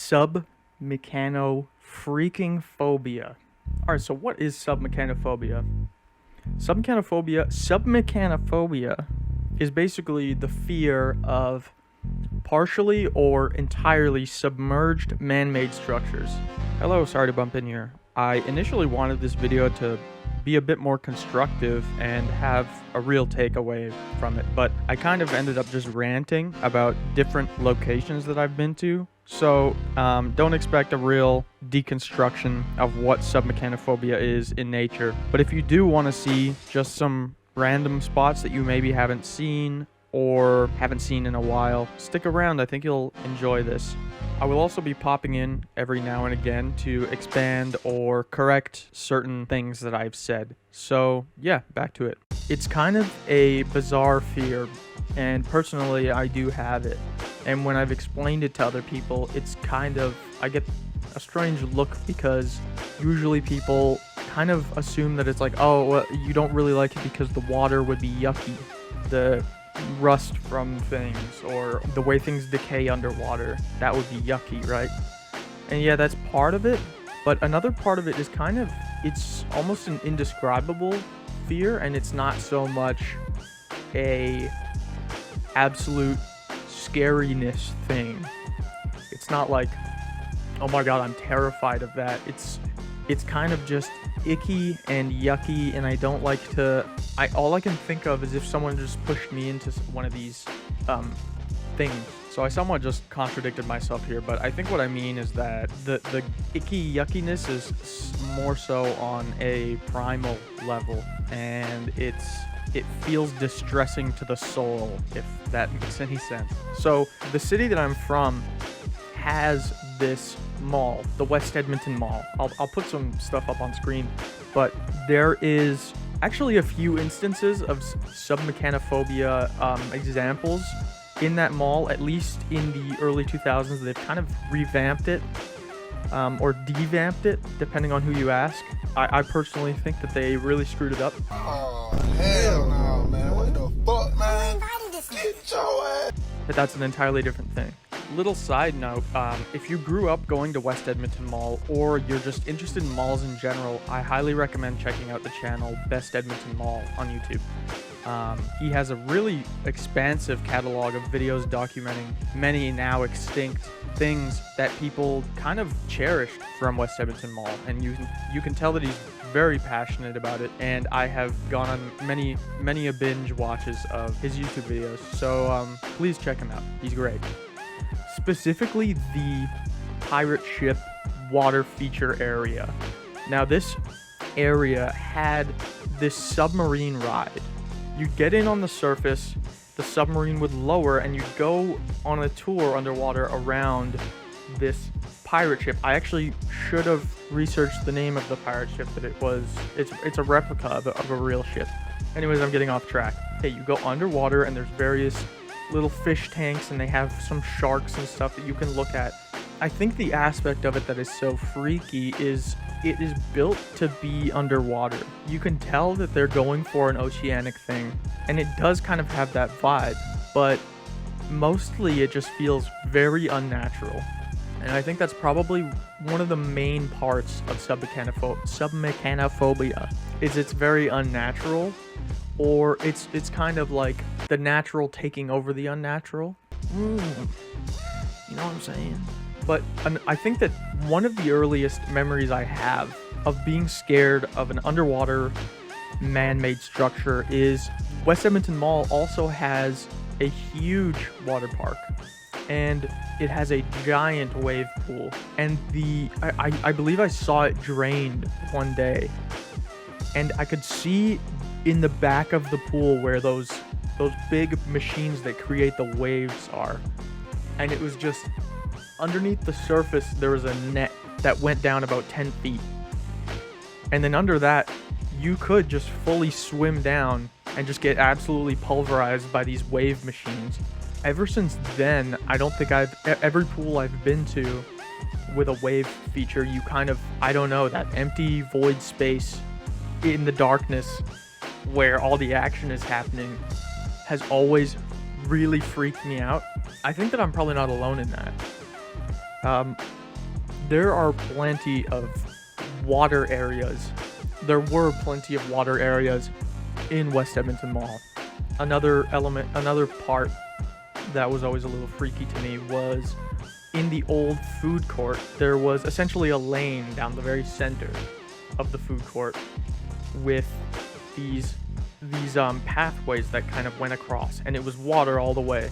Submechanophobia. Alright, so what is submechanophobia? Submechanophobia is basically the fear of partially or entirely submerged man-made structures. Hello, sorry to bump in here. I initially wanted this video to be a bit more constructive and have a real takeaway from it, but I kind of ended up just ranting about different locations that I've been to. So don't expect a real deconstruction of what submechanophobia is in nature. But if you do want to see just some random spots that you maybe haven't seen or haven't seen in a while, stick around. I think you'll enjoy this. I will also be popping in every now and again to expand or correct certain things that I've said. So yeah, back to it. It's kind of a bizarre fear, and personally I do have it. And when I've explained it to other people, it's kind of, I get a strange look because usually people kind of assume that it's like, oh, well, you don't really like it because the water would be yucky. The rust from things or the way things decay underwater, that would be yucky, right? And yeah, that's part of it, but another part of it is kind of, it's almost an indescribable fear, and it's not so much a absolute scariness thing. It's not like, oh my god, I'm terrified of that. It's kind of just icky and yucky, and I don't like to, all I can think of is if someone just pushed me into one of these things. So I somewhat just contradicted myself here, but I think what I mean is that the icky yuckiness is more so on a primal level, and it feels distressing to the soul, if that makes any sense. So the city that I'm from has this mall, the West Edmonton Mall. I'll put some stuff up on screen, but there is actually a few instances of submechanophobia examples in that mall, at least in the early 2000s. They've kind of revamped it or devamped it, depending on who you ask. I personally think that they really screwed it up. Oh, hell no, man. What the fuck, man? Get your ass. But that's an entirely different thing. Little side note, if you grew up going to West Edmonton Mall, or you're just interested in malls in general, I highly recommend checking out the channel Best Edmonton Mall on YouTube. He has a really expansive catalog of videos documenting many now extinct things that people kind of cherished from West Edmonton Mall, and you can tell that he's very passionate about it, and I have gone on many a binge watches of his YouTube videos, so please check him out. He's great. Specifically the pirate ship water feature area. Now this area had this submarine ride. You'd get in on the surface, the submarine would lower, and you'd go on a tour underwater around this pirate ship. I actually should have researched the name of the pirate ship that it was. It's a replica of a real ship. Anyways, I'm getting off track. Okay, you go underwater and there's various little fish tanks, and they have some sharks and stuff that you can look at. I think the aspect of it that is so freaky is it is built to be underwater. You can tell that they're going for an oceanic thing, and it does kind of have that vibe, but mostly it just feels very unnatural. And I think that's probably one of the main parts of submechanophobia, is it's very unnatural, or it's kind of like the natural taking over the unnatural. You know what I'm saying? But I think that one of the earliest memories I have of being scared of an underwater man-made structure is West Edmonton Mall also has a huge water park, and it has a giant wave pool, and I believe I saw it drained one day, and I could see in the back of the pool where those big machines that create the waves are, and it was just underneath the surface. There was a net that went down about 10 feet, and then under that you could just fully swim down and just get absolutely pulverized by these wave machines. Ever since then, I don't think every pool I've been to with a wave feature, you kind of, I don't know, that empty void space in the darkness where all the action is happening has always really freaked me out. I think that I'm probably not alone in that. there are plenty of water areas. There were plenty of water areas in West Edmonton Mall. Another part that was always a little freaky to me was in the old food court, there was essentially a lane down the very center of the food court with these pathways that kind of went across, and it was water all the way.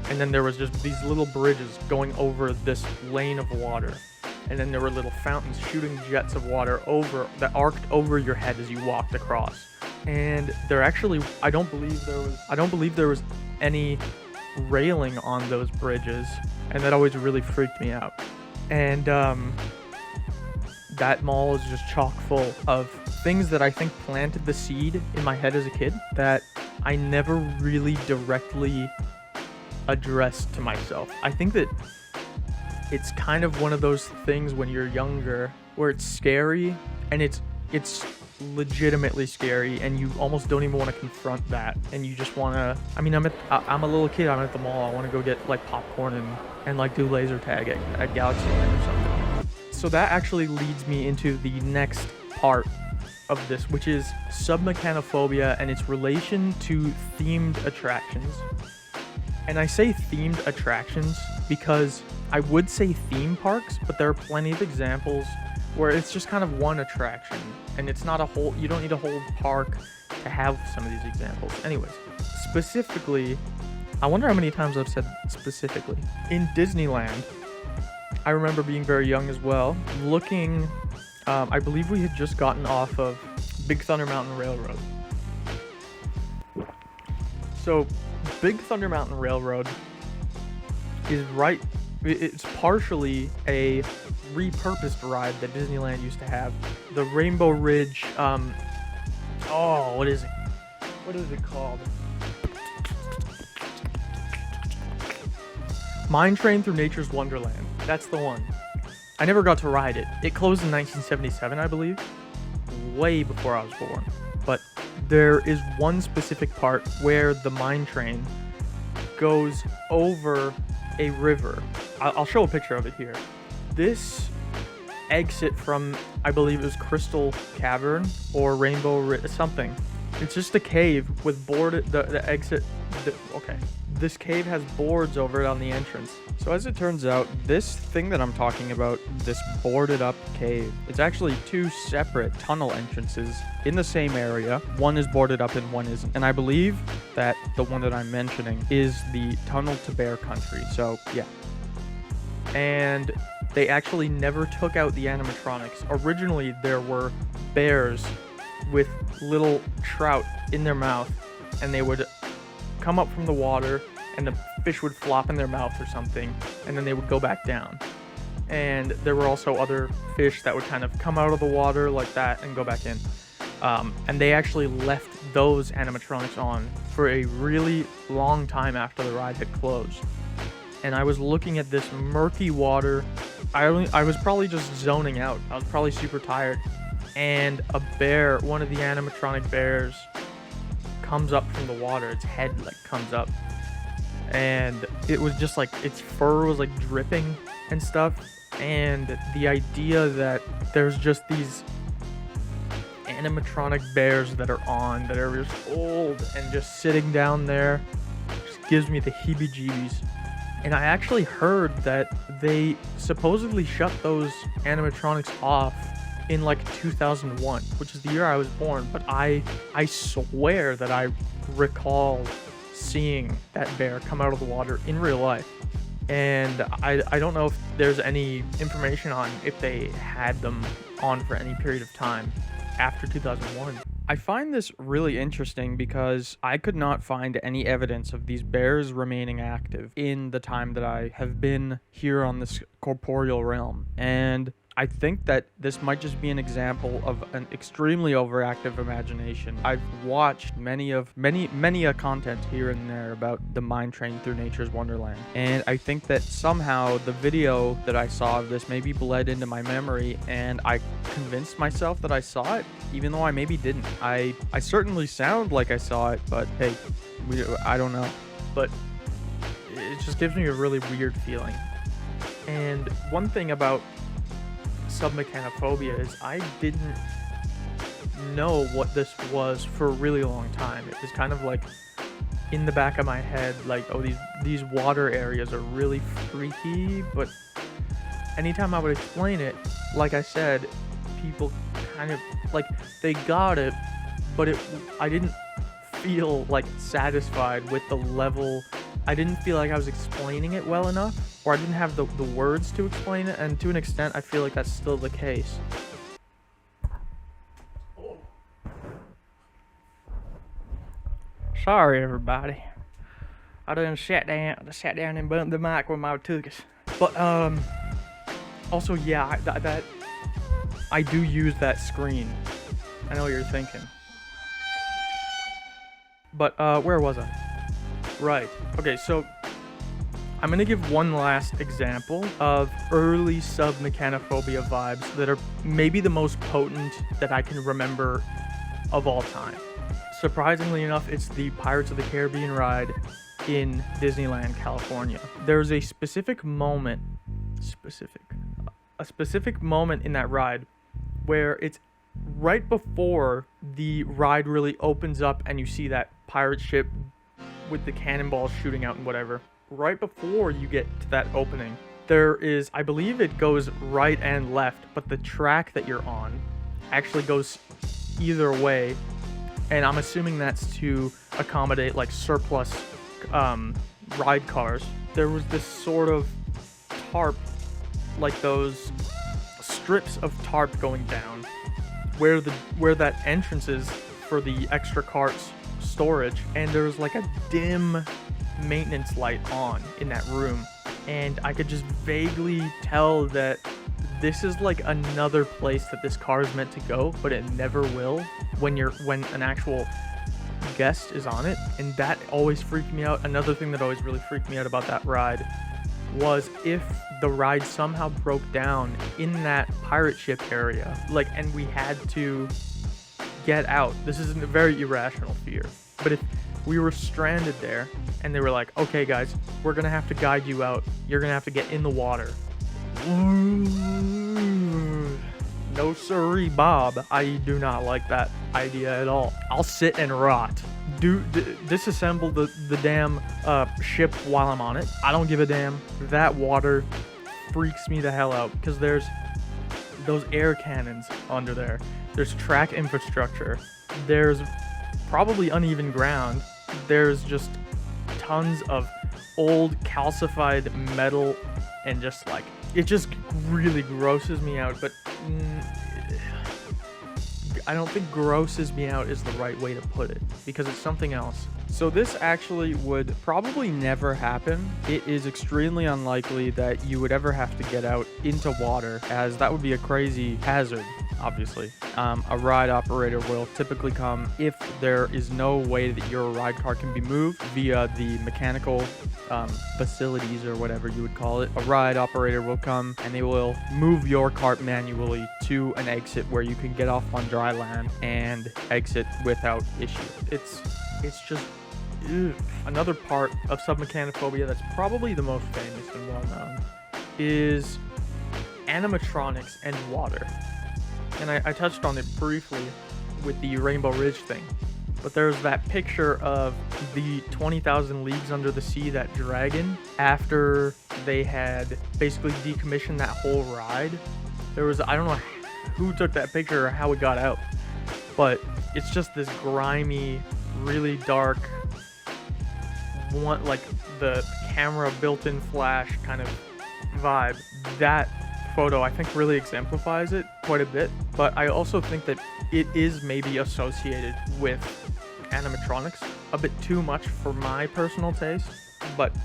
And then there was just these little bridges going over this lane of water. And then there were little fountains shooting jets of water that arced over your head as you walked across. And there actually, I don't believe there was any railing on those bridges, and that always really freaked me out. And that mall is just chock full of things that I think planted the seed in my head as a kid that I never really directly addressed to myself. I think that it's kind of one of those things when you're younger where it's scary, and it's legitimately scary, and you almost don't even want to confront that, and you just want to, I mean, I'm a little kid, I'm at the mall, I want to go get like popcorn and like do laser tag at Galaxyland or something. So that actually leads me into the next part of this, which is submechanophobia and its relation to themed attractions. And I say themed attractions because I would say theme parks, but there are plenty of examples where it's just kind of one attraction, and it's not you don't need a whole park to have some of these examples. Anyways, specifically, I wonder how many times I've said specifically. In Disneyland, I remember being very young as well, looking, I believe we had just gotten off of Big Thunder Mountain Railroad. So, Big Thunder Mountain Railroad is it's partially a repurposed ride that Disneyland used to have. The Rainbow Ridge, what is it? What is it called? Mine Train Through Nature's Wonderland. That's the one. I never got to ride it. It closed in 1977, I believe. Way before I was born. But there is one specific part where the mine train goes over a river. I'll show a picture of it here. This exit from, I believe it was Crystal Cavern or Rainbow something. It's just a cave with the exit. Okay. This cave has boards over it on the entrance. So as it turns out, this thing that I'm talking about, this boarded up cave, it's actually two separate tunnel entrances in the same area. One is boarded up and one isn't. And I believe that the one that I'm mentioning is the tunnel to Bear Country. So yeah. And they actually never took out the animatronics. Originally, there were bears with little trout in their mouth, and they would come up from the water, and the fish would flop in their mouth or something, and then they would go back down. And there were also other fish that would kind of come out of the water like that and go back in. And they actually left those animatronics on for a really long time after the ride had closed. And I was looking at this murky water. I was probably just zoning out. I was probably super tired. And a bear, one of the animatronic bears, comes up from the water. Its head like comes up, and it was just like its fur was like dripping and stuff. And the idea that there's just these animatronic bears that are just old and just sitting down there just gives me the heebie-jeebies. And I actually heard that they supposedly shut those animatronics off in like 2001, which is the year I was born, but I swear that I recall seeing that bear come out of the water in real life. And I don't know if there's any information on if they had them on for any period of time after 2001. I find this really interesting because I could not find any evidence of these bears remaining active in the time that I have been here on this corporeal realm. And I think that this might just be an example of an extremely overactive imagination. I've watched many a content here and there about the mine train through nature's wonderland, and I think that somehow the video that I saw of this maybe bled into my memory, and I convinced myself that I saw it, even though I maybe didn't. I certainly sound like I saw it, but hey, I don't know. But it just gives me a really weird feeling. And one thing about submechanophobia is I didn't know what this was for a really long time. It was kind of like in the back of my head, like, oh, these water areas are really freaky, but anytime I would explain it, like I said, people kind of, like, they got it, but I didn't feel, like, satisfied with the level. I didn't feel like I was explaining it well enough, or I didn't have the words to explain it, and to an extent, I feel like that's still the case. Sorry, everybody. I done sat down and bumped the mic with my tuchus. But also, yeah, that I do use that screen. I know what you're thinking. But where was I? Right. Okay, so I'm gonna give one last example of early submechanophobia vibes that are maybe the most potent that I can remember of all time. Surprisingly enough, it's the Pirates of the Caribbean ride in Disneyland, California. There's a specific moment in that ride where it's right before the ride really opens up and you see that pirate ship with the cannonballs shooting out and whatever. Right before you get to that opening, there is, I believe it goes right and left, but the track that you're on actually goes either way. And I'm assuming that's to accommodate like surplus ride cars. There was this sort of tarp, like those strips of tarp going down, where that entrance is for the extra carts storage, and there was like a dim maintenance light on in that room, and I could just vaguely tell that this is like another place that this car is meant to go, but it never will when an actual guest is on it. And that always freaked me out. Another thing that always really freaked me out about that ride was if the ride somehow broke down in that pirate ship area, like, and we had to get out. This is a very irrational fear, but if we were stranded there and they were like, okay guys, we're gonna have to guide you out, you're gonna have to get in the water. No siree, Bob. I do not like that idea at all. I'll sit and rot. Disassemble the damn ship while I'm on it. I don't give a damn. That water freaks me the hell out because there's those air cannons under there. There's track infrastructure. There's probably uneven ground. There's just tons of old calcified metal and just like, it just really grosses me out, but I don't think grosses me out is the right way to put it, because it's something else. So this actually would probably never happen. It is extremely unlikely that you would ever have to get out into water, as that would be a crazy hazard, obviously. A ride operator will typically come if there is no way that your ride car can be moved via the mechanical facilities or whatever you would call it. A ride operator will come and they will move your cart manually to an exit where you can get off on dry land and exit without issue. It's just ugh. Another part of submechanophobia that's probably the most famous and well known is animatronics and water. And I touched on it briefly with the Rainbow Ridge thing, but there's that picture of the 20,000 Leagues Under the Sea, that dragon, after they had basically decommissioned that whole ride. There was, I don't know who took that picture or how it got out, but it's just this grimy, really dark one, like the camera built-in flash kind of vibe. That photo I think really exemplifies it quite a bit, but I also think that it is maybe associated with animatronics a bit too much for my personal taste. But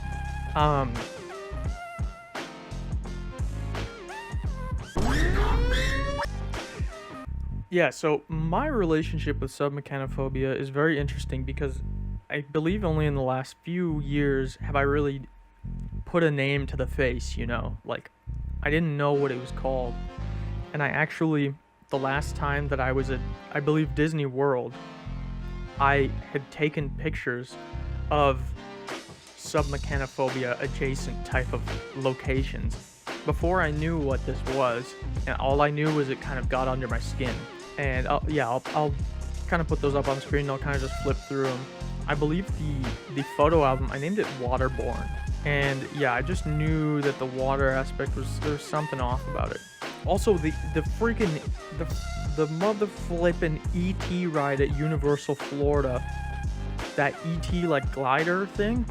yeah, so my relationship with submechanophobia is very interesting because I believe only in the last few years have I really put a name to the face, you know, like I didn't know what it was called. And I actually, the last time that I was at, I believe, Disney World, I had taken pictures of submechanophobia adjacent type of locations. before I knew what this was, and all I knew was it kind of got under my skin. And I'll kind of put those up on the screen. And I'll kind of just flip through them. I believe the photo album, I named it Waterborne. And yeah, I just knew that the water aspect there was something off about it. Also, the mother flippin' ET ride at Universal Florida, that ET like glider thing.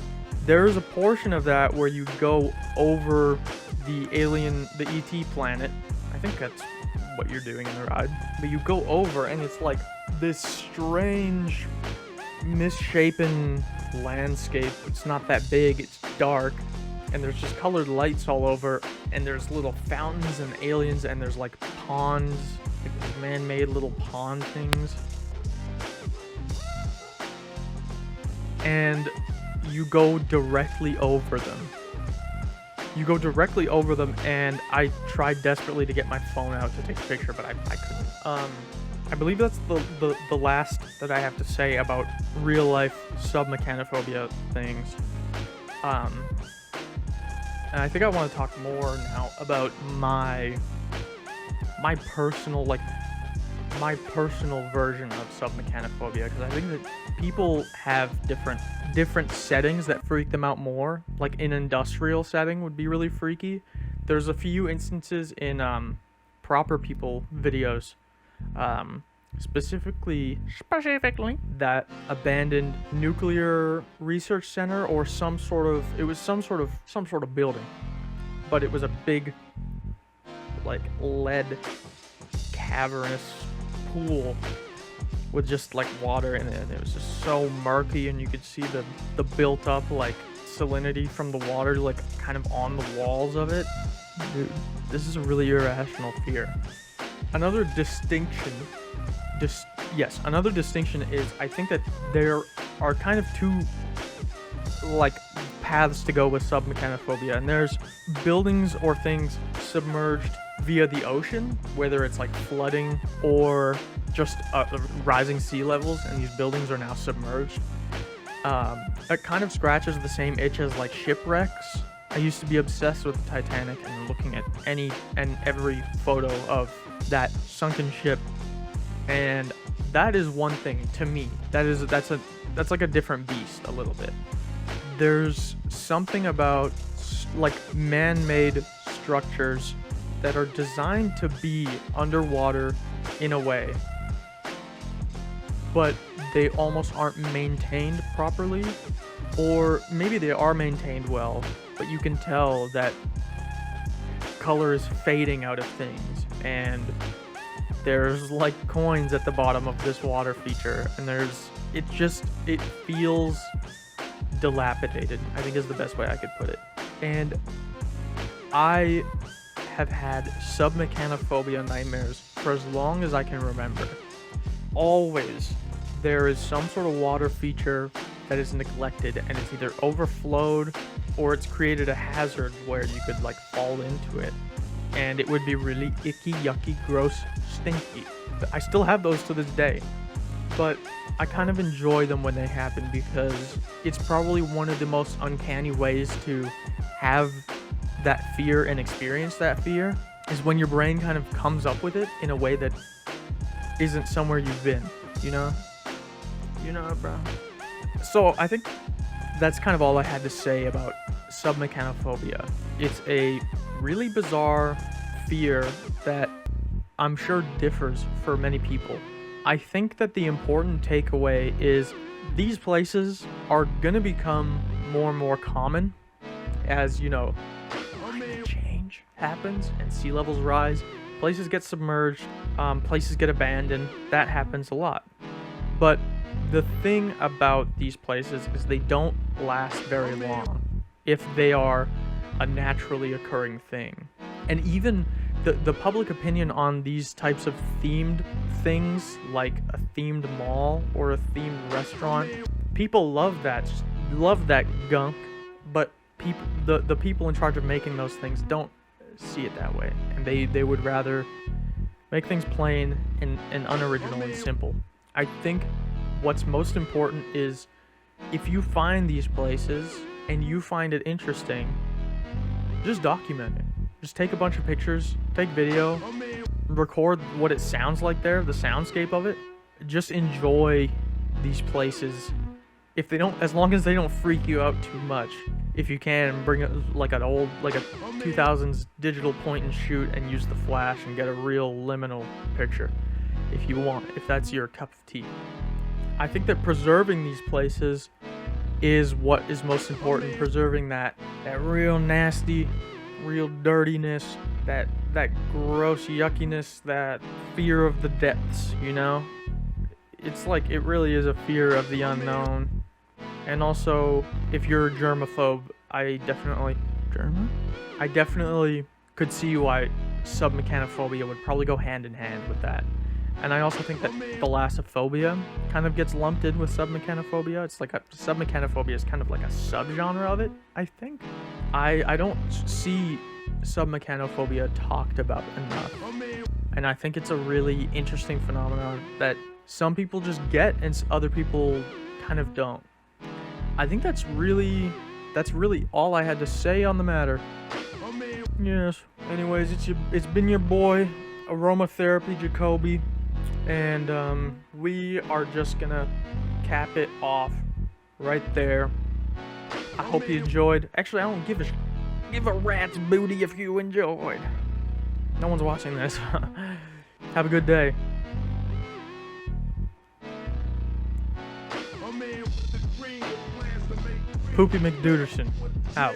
There's a portion of that where you go over the ET planet. I think that's what you're doing in the ride. But you go over, and it's like this strange, misshapen landscape. It's not that big, it's dark, and there's just colored lights all over, and there's little fountains and aliens, and there's like ponds, like man-made little pond things. And you go directly over them. And I tried desperately to get my phone out to take a picture, but I couldn't. I believe that's the last that I have to say about real life submechanophobia things. And I think I want to talk more now about my personal version of submechanophobia, because I think that people have different settings that freak them out more. Like an industrial setting would be really freaky. There's a few instances in Proper People videos, specifically that abandoned nuclear research center, or some sort of building, but it was a big like lead cavernous pool with just like water in it, and it was just so murky, and you could see the built up like salinity from the water like kind of on the walls of it. Dude, this is a really irrational fear. Another distinction is I think that there are kind of two like paths to go with submechanophobia, and there's buildings or things submerged via the ocean, whether it's like flooding or just rising sea levels, and these buildings are now submerged. It kind of scratches the same itch as like shipwrecks. I used to be obsessed with the Titanic and looking at any and every photo of that sunken ship, and that is one thing to me. That's like a different beast a little bit. There's something about like man-made structures that are designed to be underwater in a way, but they almost aren't maintained properly, or maybe they are maintained well, but you can tell that color is fading out of things, and there's like coins at the bottom of this water feature, and it feels dilapidated, I think is the best way I could put it. And I have had submechanophobia nightmares for as long as I can remember. Always there is some sort of water feature that is neglected, and it's either overflowed or it's created a hazard where you could like fall into it, and it would be really icky, yucky, gross, stinky. I still have those to this day, but I kind of enjoy them when they happen, because it's probably one of the most uncanny ways to have that fear and experience that fear, is when your brain kind of comes up with it in a way that isn't somewhere you've been, you know, bro. So I think that's kind of all I had to say about submechanophobia. It's a really bizarre fear that I'm sure differs for many people. I think that the important takeaway is these places are gonna become more and more common as, climate change happens and sea levels rise, places get submerged, places get abandoned. That happens a lot. But the thing about these places is they don't last very long if they are a naturally occurring thing. And even the public opinion on these types of themed things, like a themed mall or a themed restaurant, people love that gunk, but the people in charge of making those things don't see it that way, and they would rather make things plain and unoriginal and simple. I think what's most important is, if you find these places and you find it interesting, just document it. Just take a bunch of pictures, take video, record what it sounds like there, the soundscape of it. Just enjoy these places. If they don't, as long as they don't freak you out too much. If you can, bring like a 2000s digital point and shoot and use the flash and get a real liminal picture if you want, if that's your cup of tea. I think that preserving these places is what is most important. Preserving that real nasty, real dirtiness, that gross yuckiness, that fear of the depths, you know? It's like, it really is a fear of the unknown. And also, if you're a germaphobe, I definitely could see why submechanophobia would probably go hand in hand with that. And I also think that thalassophobia kind of gets lumped in with submechanophobia. It's like submechanophobia is kind of like a subgenre of it, I think. I don't see submechanophobia talked about enough. And I think it's a really interesting phenomenon that some people just get and other people kind of don't. I think that's really all I had to say on the matter. Yes. Anyways, it's been your boy, Aromatherapy Jacoby, and we are just gonna cap it off right there. I hope you enjoyed. Actually, I don't give a rat's booty if you enjoyed. No one's watching this. Have a good day. Poopy McDuderson, out.